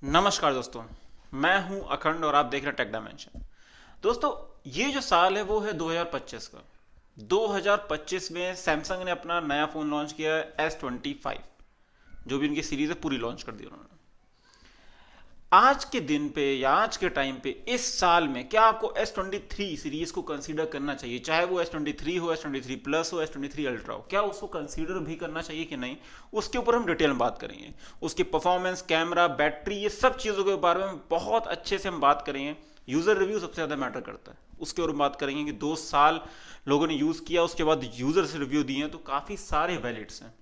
नमस्कार दोस्तों। मैं हूं अखंड और आप देख रहे हैं टेक डायमेंशन। दोस्तों, ये जो साल है वो है 2025 का। 2025 में सैमसंग ने अपना नया फ़ोन लॉन्च किया है S25। जो भी उनकी सीरीज़ है पूरी लॉन्च कर दी उन्होंने। आज के दिन पे या आज के टाइम पे इस साल में क्या आपको S23 सीरीज को कंसीडर करना चाहिए? चाहे वो S23 हो, S23 प्लस हो, S23 अल्ट्रा हो, क्या उसको कंसीडर भी करना चाहिए कि नहीं? उसके ऊपर हम डिटेल में बात करेंगे। उसकी परफॉर्मेंस, कैमरा, बैटरी, ये सब चीज़ों के बारे में बहुत अच्छे से हम बात करेंगे। यूज़र रिव्यू सबसे ज़्यादा मैटर करता है, उसके ऊपर बात करेंगे कि 2 साल लोगों ने यूज़ किया, उसके बाद यूज़र से रिव्यू दिए हैं तो काफ़ी सारे वैलिड्स हैं।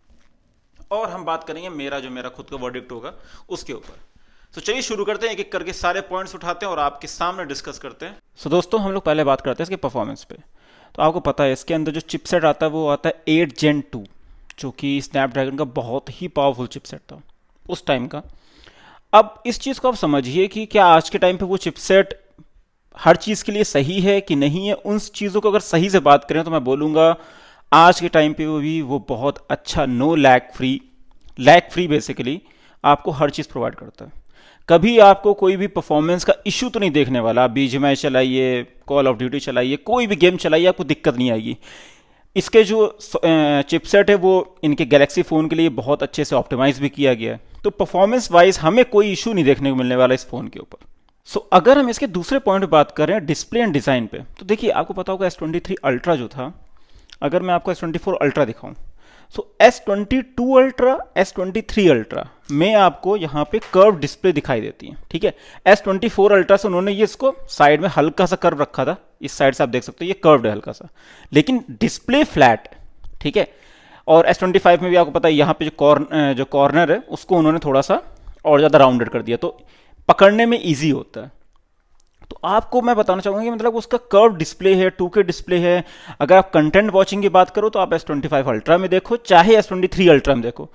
और हम बात करेंगे मेरा खुद का वर्डिक्ट होगा उसके ऊपर। तो चलिए शुरू करते हैं, एक एक करके सारे पॉइंट्स उठाते हैं और आपके सामने डिस्कस करते हैं। दोस्तों, हम लोग पहले बात करते हैं इसके परफॉर्मेंस पे। तो आपको पता है इसके अंदर जो चिपसेट आता है वो आता है 8 Gen 2, जो कि स्नैपड्रैगन का बहुत ही पावरफुल चिपसेट था उस टाइम का। अब इस चीज़ को आप समझिए कि क्या आज के टाइम पे वो चिपसेट हर चीज़ के लिए सही है कि नहीं है। उन चीज़ों को अगर सही से बात करें तो मैं बोलूँगा आज के टाइम पे वो बहुत अच्छा, नो लैग फ्री बेसिकली आपको हर चीज़ प्रोवाइड करता है। कभी आपको कोई भी परफॉर्मेंस का इशू तो नहीं देखने वाला। आप बीजीएमआई चलाइए, कॉल ऑफ ड्यूटी चलाइए, कोई भी गेम चलाइए, आपको दिक्कत नहीं आएगी। इसके जो चिपसेट है वो इनके गैलेक्सी फ़ोन के लिए बहुत अच्छे से ऑप्टिमाइज भी किया गया है। तो परफॉर्मेंस वाइज हमें कोई इशू नहीं देखने को मिलने वाला इस फ़ोन के ऊपर। अगर हम इसके दूसरे पॉइंट पे बात करें, डिस्प्ले एंड डिज़ाइन पे, तो देखिए आपको पता होगा S23 अल्ट्रा जो था, अगर मैं आपको S24 अल्ट्रा दिखाऊं, S22 अल्ट्रा, S23 अल्ट्रा में आपको यहाँ पे कर्व डिस्प्ले दिखाई देती है। ठीक है, S24 अल्ट्रा से उन्होंने ये इसको साइड में हल्का सा कर्व रखा था, इस साइड से आप देख सकते हो ये कर्व्ड है हल्का सा, लेकिन डिस्प्ले फ्लैट। ठीक है, और S25 में भी आपको पता है यहाँ पे जो कॉर्नर है उसको उन्होंने थोड़ा सा और ज़्यादा राउंडेड कर दिया, तो पकड़ने में ईजी होता है। तो आपको मैं बताना चाहूँगा कि मतलब उसका कर्व डिस्प्ले है, 2K डिस्प्ले है। अगर आप कंटेंट वॉचिंग की बात करो तो आप S25 अल्ट्रा में देखो, चाहे S23 अल्ट्रा में देखो,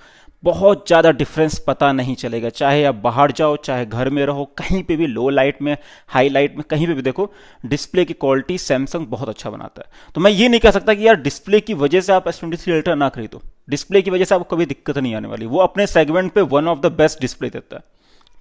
बहुत ज़्यादा डिफरेंस पता नहीं चलेगा। चाहे आप बाहर जाओ, चाहे घर में रहो, कहीं पे भी लो लाइट में, हाई लाइट में, कहीं पे भी देखो, डिस्प्ले की क्वालिटी सैमसंग बहुत अच्छा बनाता है। तो मैं ये नहीं कह सकता कि यार डिस्प्ले की वजह से आप S23 अल्ट्रा ना खरीदो। डिस्प्ले की वजह से आपको कभी दिक्कत नहीं आने वाली। वो अपने सेगमेंट पे one of the best display देता है।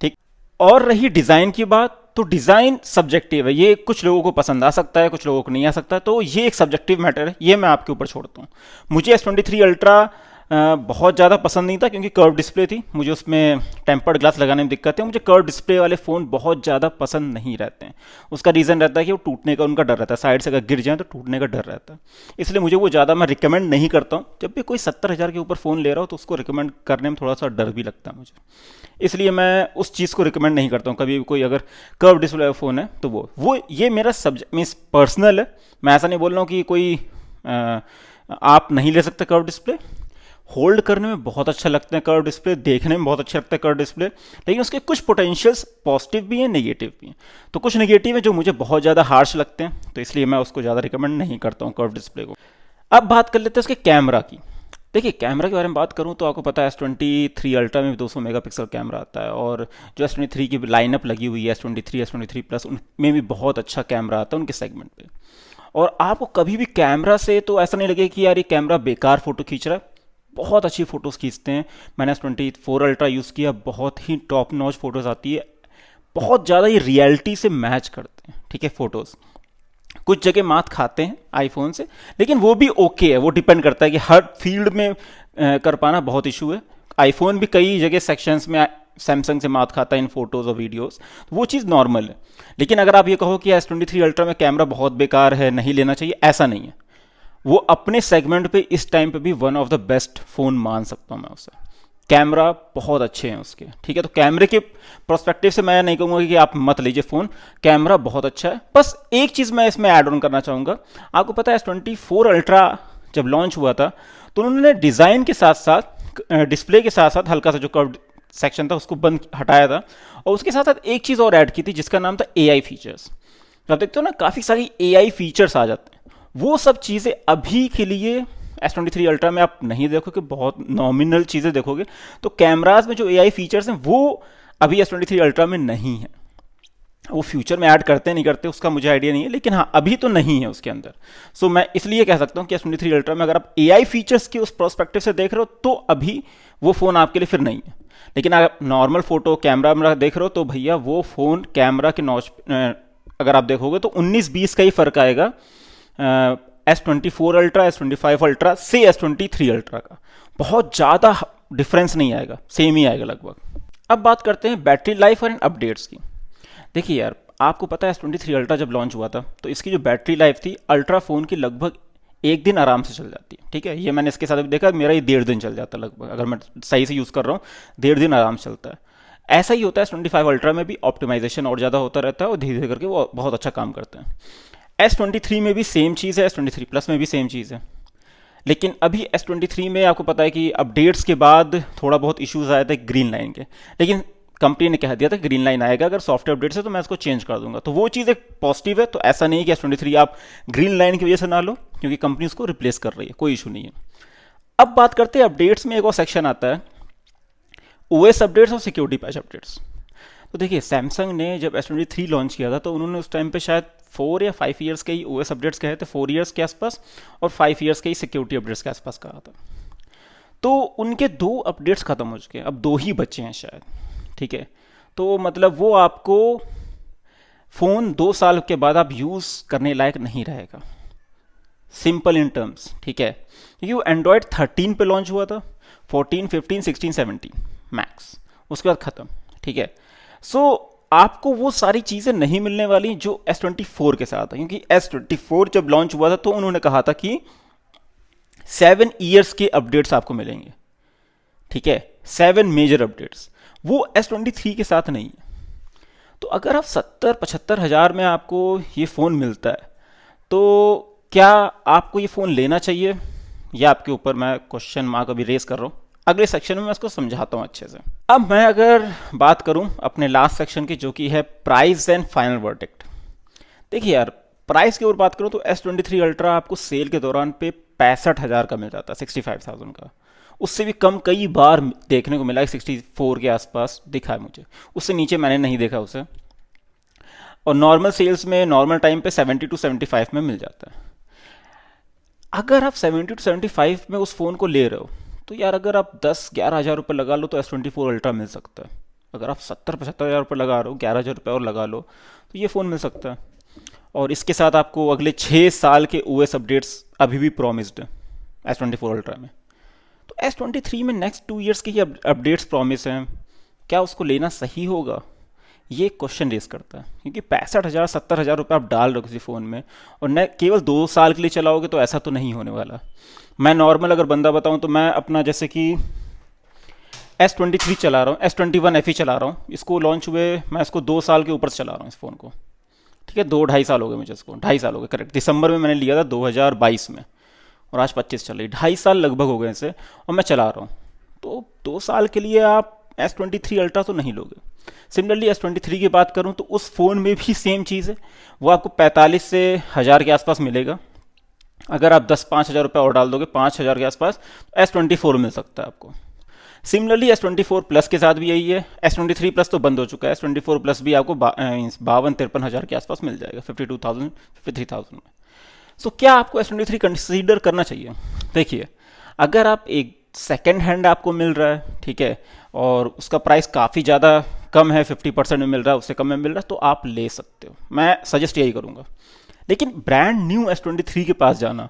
ठीक, और रही डिज़ाइन की बात, तो डिज़ाइन सब्जेक्टिव है। ये कुछ लोगों को पसंद आ सकता है, कुछ लोगों को नहीं आ सकता, तो ये एक सब्जेक्टिव मैटर है। ये मैं आपके ऊपर छोड़ता हूँ। मुझे S23 अल्ट्रा बहुत ज़्यादा पसंद नहीं था क्योंकि कर्व डिस्प्ले थी। मुझे उसमें टेम्पर्ड ग्लास लगाने में दिक्कत है। मुझे कर्व डिस्प्ले वाले फ़ोन बहुत ज़्यादा पसंद नहीं रहते हैं। उसका रीज़न रहता है कि वो टूटने का उनका डर रहता है, साइड से अगर गिर जाए तो टूटने का डर रहता है। इसलिए मुझे वो ज़्यादा मैं रिकमेंड नहीं करता हूँ। जब भी कोई 70,000 के ऊपर फ़ोन ले रहा हो तो उसको रिकमेंड करने में थोड़ा सा डर भी लगता है मुझे, इसलिए मैं उस चीज़ को रिकमेंड नहीं करता हूँ। कभी कोई अगर कर्व डिस्प्ले फ़ोन है तो वो ये मेरा सब्जेक्ट मीन्स पर्सनल है। मैं ऐसा नहीं बोल रहा हूँ कि कोई आप नहीं ले सकते कर्व डिस्प्ले। होल्ड करने में बहुत अच्छा लगता है कर्व डिस्प्ले, देखने में बहुत अच्छा लगता है कर्व डिस्प्ले, लेकिन उसके कुछ पोटेंशियल्स पॉजिटिव भी हैं, नेगेटिव भी हैं। तो कुछ नेगेटिव है जो मुझे बहुत ज़्यादा हार्श लगते हैं, तो इसलिए मैं उसको ज़्यादा रिकमेंड नहीं करता हूँ कर्व डिस्प्ले को। अब बात कर लेते हैं उसके कैमरा की। देखिए, कैमरा के बारे में बात करूं तो आपको पता है S23 अल्ट्रा में 200 मेगापिक्सल कैमरा आता है, और जो S23 की लाइनअप लगी हुई है S23 प्लस, उनमें भी बहुत अच्छा कैमरा आता है उनके सेगमेंट पे। और आपको कभी भी कैमरा से तो ऐसा नहीं लगे कि यार ये कैमरा बेकार फ़ोटो खींच रहा है। बहुत अच्छी फ़ोटोज़ खींचते हैं। मैंने S24 अल्ट्रा यूज़ किया, बहुत ही टॉप नॉच फ़ोटोज़ आती है। बहुत ज़्यादा ये रियलिटी से मैच करते हैं। ठीक है, फ़ोटोज़ कुछ जगह मात खाते हैं आईफोन से, लेकिन वो भी ओके है। वो डिपेंड करता है कि हर फील्ड में कर पाना बहुत इशू है। आईफोन भी कई जगह सेक्शंस में सैमसंग से मात खाता है इन फोटोज़ और वीडियोस, तो वो चीज़ नॉर्मल है। लेकिन अगर आप ये कहो कि S23 अल्ट्रा में कैमरा बहुत बेकार है, नहीं लेना चाहिए, ऐसा नहीं है। वो अपने सेगमेंट पे इस टाइम पे भी one of the best phone मान सकता हूँ मैं उसे। कैमरा बहुत अच्छे हैं उसके। ठीक है, तो कैमरे के प्रोस्पेक्टिव से मैं नहीं कहूँगा कि आप मत लीजिए फ़ोन, कैमरा बहुत अच्छा है। बस एक चीज़ मैं इसमें ऐड ऑन करना चाहूँगा। आपको पता है S24 अल्ट्रा जब लॉन्च हुआ था तो उन्होंने डिज़ाइन के साथ साथ, डिस्प्ले के साथ साथ हल्का सा जो कर्व सेक्शन था उसको बंद हटाया था, और उसके साथ साथ एक चीज़ और ऐड की थी जिसका नाम था AI फीचर्स। आप देखते हो ना, काफ़ी सारी AI फीचर्स आ जाते हैं। वो सब चीज़ें अभी के लिए S23 अल्ट्रा में आप नहीं देखोगे, बहुत नॉमिनल चीज़ें देखोगे। तो कैमराज में जो AI फीचर्स हैं वो अभी S23 अल्ट्रा में नहीं है। वो फ्यूचर में ऐड करते नहीं करते उसका मुझे आइडिया नहीं है, लेकिन हाँ अभी तो नहीं है उसके अंदर। मैं इसलिए कह सकता हूँ कि S23 अल्ट्रा में अगर आप AI फीचर्स के उस प्रोस्पेक्टिव से देख रहे हो तो अभी वो फ़ोन आपके लिए फिर नहीं है। लेकिन आप नॉर्मल फ़ोटो कैमरा में देख रहे हो तो भैया वो फ़ोन कैमरा के नॉच अगर आप देखोगे तो 19-20 का ही फ़र्क आएगा S24 अल्ट्रा, S25 अल्ट्रा से S23 अल्ट्रा का। बहुत ज़्यादा डिफरेंस नहीं आएगा, सेम ही आएगा लगभग। अब बात करते हैं बैटरी लाइफ और अपडेट्स की। देखिए यार, आपको पता है S23 अल्ट्रा जब लॉन्च हुआ था तो इसकी जो बैटरी लाइफ थी अल्ट्रा फ़ोन की लगभग एक दिन आराम से चल जाती है। ठीक है, ये मैंने इसके साथ भी देखा, मेरा ये 1.5 दिन चल जाता है लगभग, अगर मैं सही से यूज़ कर रहा हूँ 1.5 दिन आराम से चलता है। ऐसा ही होता है S25 अल्ट्रा में भी, ऑप्टिमाइजेशन और ज़्यादा होता रहता है और धीरे धीरे करके वो बहुत अच्छा काम करते हैं। S23 में भी सेम चीज़ है, S23 प्लस में भी सेम चीज़ है। लेकिन अभी S23 में आपको पता है कि अपडेट्स के बाद थोड़ा बहुत इश्यूज आए थे ग्रीन लाइन के, लेकिन कंपनी ने कह दिया था ग्रीन लाइन आएगा अगर सॉफ्टवेयर अपडेट से तो मैं इसको चेंज कर दूंगा, तो वो चीज़ एक पॉजिटिव है। तो ऐसा नहीं है कि S23 आप ग्रीन लाइन की वजह से ना लो, क्योंकि कंपनी उसको रिप्लेस कर रही है, कोई इशू नहीं है। अब बात करते हैं अपडेट्स में, एक और सेक्शन आता है OS अपडेट्स और सिक्योरिटी पैच अपडेट्स। तो देखिए, सैमसंग ने जब S23 लॉन्च किया था तो उन्होंने उस टाइम पे शायद 4 या 5 ईयर्स के ही OS अपडेट्स कहे थे, 4 ईयर्स के आसपास, और 5 ईयर्स के ही सिक्योरिटी अपडेट्स के आसपास कहा था। तो उनके 2 अपडेट्स खत्म हो चुके हैं, अब 2 ही बचे हैं शायद। ठीक है, तो मतलब वो आपको फ़ोन 2 साल के बाद आप यूज़ करने लायक नहीं रहेगा, सिंपल इन टर्म्स। ठीक है, क्योंकि वो एंड्रॉयड 13 पे लॉन्च हुआ था, 14, 15, 16, 17 मैक्स, उसके बाद ख़त्म। ठीक है, सो आपको वो सारी चीज़ें नहीं मिलने वाली जो S24 के साथ है, क्योंकि S24 जब लॉन्च हुआ था तो उन्होंने कहा था कि 7 ईयर्स के अपडेट्स आपको मिलेंगे। ठीक है, 7 मेजर अपडेट्स, वो S23 के साथ नहीं है। तो अगर आप 70-75 हज़ार में आपको ये फ़ोन मिलता है तो क्या आपको ये फ़ोन लेना चाहिए, या आपके ऊपर मैं क्वेश्चन मार्क अभी रेस कर रहा हूँ। अगले सेक्शन में मैं इसको समझाता हूँ अच्छे से। अब मैं अगर बात करूँ अपने लास्ट सेक्शन की, जो कि है प्राइस एंड फाइनल वर्डिक्ट। देखिए यार, प्राइस की ओर बात करूँ तो S23 अल्ट्रा आपको सेल के दौरान पे 65,000 का मिल जाता है, 65,000 का। उससे भी कम कई बार देखने को मिला है, 64 के आसपास दिखा है मुझे, उससे नीचे मैंने नहीं देखा उसे। और नॉर्मल सेल्स में नॉर्मल टाइम पे 70-75 में मिल जाता है। अगर आप 70-75 में उस फ़ोन को ले रहे हो तो यार अगर आप 10-11 हज़ार रुपये लगा लो तो S24 अल्ट्रा मिल सकता है। अगर आप 70-75 हज़ार रुपये लगा रहे हो, 11 हज़ार रुपये और लगा लो तो ये फ़ोन मिल सकता है। और इसके साथ आपको अगले 6 साल के OS अपडेट्स अभी भी प्रॉमिस्ड है S24 अल्ट्रा में। तो S23 में नेक्स्ट 2 ईयर्स के ही अपडेट्स प्रॉमिस हैं, क्या उसको लेना सही होगा, ये क्वेश्चन रेस करता है। क्योंकि 65,000 70,000 रुपये आप डाल रहे हो किसी फ़ोन में और न केवल 2 साल के लिए चलाओगे, तो ऐसा तो नहीं होने वाला। मैं नॉर्मल अगर बंदा बताऊं तो मैं अपना जैसे कि S23 चला रहा हूँ, S21 FE चला रहा हूँ, इसको लॉन्च हुए मैं इसको 2 साल के ऊपर से चला रहा हूँ इस फ़ोन को। ठीक है, 2-2.5 साल हो गए मुझे इसको, 2.5 साल हो गए करेक्ट। दिसंबर में मैंने लिया था 2022 में, और आज 25 चल रही, 2.5 साल लगभग हो गए इसे, और मैं चला रहा हूँ। तो 2 साल के लिए आप S23 अल्ट्रा तो नहीं लोगे। सिमिलरली S23 की बात करूँ तो उस फ़ोन में भी सेम चीज़ है, वो आपको 45 से 1,000 के आसपास मिलेगा। अगर आप 10-5 हज़ार रुपये और डाल दोगे 5,000 के आसपास, तो S24 मिल सकता है आपको। सिमिलरली S24 प्लस के साथ भी यही है। S23 प्लस तो बंद हो चुका है, S24 प्लस भी आपको 52-53 हज़ार के आसपास मिल जाएगा, 52,000 53,000 में। सो क्या आपको S23 कंसीडर करना चाहिए? देखिए, अगर आप एक सेकेंड हैंड आपको मिल रहा है, ठीक है, और उसका प्राइस काफ़ी ज़्यादा कम है, 50% में मिल रहा है, उससे कम में मिल रहा है, तो आप ले सकते हो, मैं सजेस्ट यही करूँगा। लेकिन ब्रांड न्यू S23 के पास जाना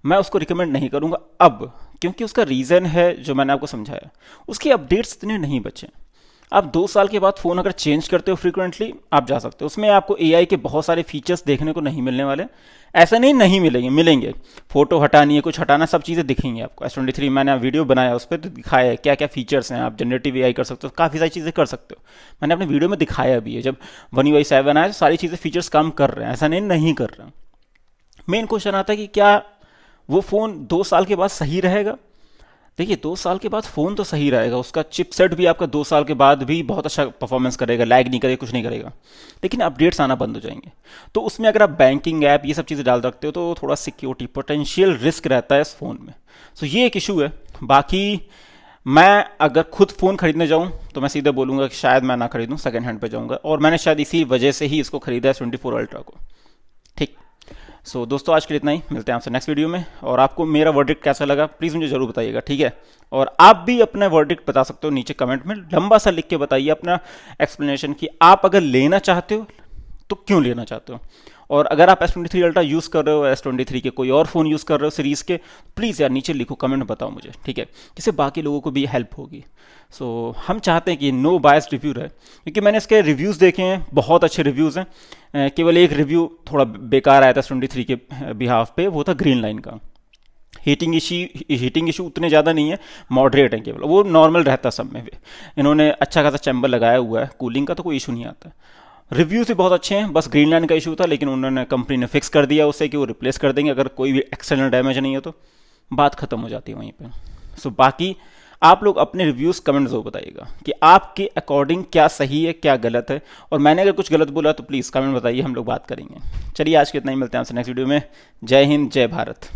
मैं उसको रिकमेंड नहीं करूँगा अब, क्योंकि उसका रीज़न है जो मैंने आपको समझाया, उसके अपडेट्स इतने नहीं बचे। आप 2 साल के बाद फ़ोन अगर चेंज करते हो फ्रीक्वेंटली, आप जा सकते हो। उसमें आपको AI के बहुत सारे फीचर्स देखने को नहीं मिलने वाले, ऐसा नहीं मिलेंगे, मिलेंगे। फ़ोटो हटानी है, कुछ हटाना, सब चीज़ें दिखेंगी आपको। S23 मैंने वीडियो बनाया, उस पर तो दिखाया है क्या क्या फीचर्स हैं। आप जनरेटिव AI कर सकते हो, काफ़ी सारी चीज़ें कर सकते हो, मैंने अपने वीडियो में दिखाया भी है। जब One UI 7 आया तो सारी चीज़ें फीचर्स काम कर रहे हैं, ऐसा नहीं कर रहे हैं। मेन क्वेश्चन आता है कि क्या वो फ़ोन 2 साल के बाद सही रहेगा? देखिए, 2 साल के बाद फ़ोन तो सही रहेगा, उसका चिपसेट भी आपका 2 साल के बाद भी बहुत अच्छा परफॉर्मेंस करेगा, लैग नहीं करेगा, कुछ नहीं करेगा, लेकिन अपडेट्स आना बंद हो जाएंगे। तो उसमें अगर आप बैंकिंग ऐप ये सब चीज़ें डाल सकते हो तो थोड़ा सिक्योरिटी पोटेंशियल रिस्क रहता है इस फ़ोन में। सो ये एक इशू है। बाकी मैं अगर खुद फ़ोन खरीदने जाऊँ तो मैं सीधे बोलूँगा कि शायद मैं ना खरीदूँ, सेकेंड हैंड पे जाऊँगा, और मैंने शायद इसी वजह से ही इसको खरीदा है S24 अल्ट्रा को। ठीक, सो दोस्तों आज के लिए इतना ही, मिलते हैं आपसे नेक्स्ट वीडियो में। और आपको मेरा वर्डिक्ट कैसा लगा प्लीज़ मुझे ज़रूर बताइएगा, ठीक है। और आप भी अपना वर्डिक्ट बता सकते हो नीचे कमेंट में, लंबा सा लिख के बताइए अपना एक्सप्लेनेशन कि आप अगर लेना चाहते हो तो क्यों लेना चाहते हो। और अगर आप S23 अल्ट्रा यूज़ कर रहे हो, S23 के कोई और फ़ोन यूज़ कर रहे हो सीरीज़ के, प्लीज़ यार नीचे लिखो, कमेंट बताओ मुझे, ठीक है, जिससे बाकी लोगों को भी हेल्प होगी। सो हम चाहते हैं कि नो बायस रिव्यू रहे, क्योंकि मैंने इसके रिव्यूज़ देखे हैं, बहुत अच्छे रिव्यूज़ हैं। केवल एक रिव्यू थोड़ा बेकार आया था S23 के बिहाफ पे, वो था ग्रीन लाइन का। हीटिंग इशू उतने ज़्यादा नहीं है, मॉडरेट है, केवल वो नॉर्मल रहता सब में। इन्होंने अच्छा खासा चैम्बर लगाया हुआ है, कूलिंग का तो कोई इशू नहीं आता। रिव्यूज़ भी बहुत अच्छे हैं, बस ग्रीन लाइन का इशू था, लेकिन उन्होंने कंपनी ने फिक्स कर दिया उसे कि वो रिप्लेस कर देंगे अगर कोई भी एक्सटर्नल डैमेज नहीं है तो बात ख़त्म हो जाती है वहीं पे। सो बाकी आप लोग अपने रिव्यूज़ कमेंट ज़रूर बताइएगा कि आपके अकॉर्डिंग क्या सही है क्या गलत है, और मैंने अगर कुछ गलत बोला तो प्लीज़ कमेंट बताइए, हम लोग बात करेंगे। चलिए आज के इतना ही, मिलते हैं आपसे नेक्स्ट वीडियो में। जय हिंद, जय भारत।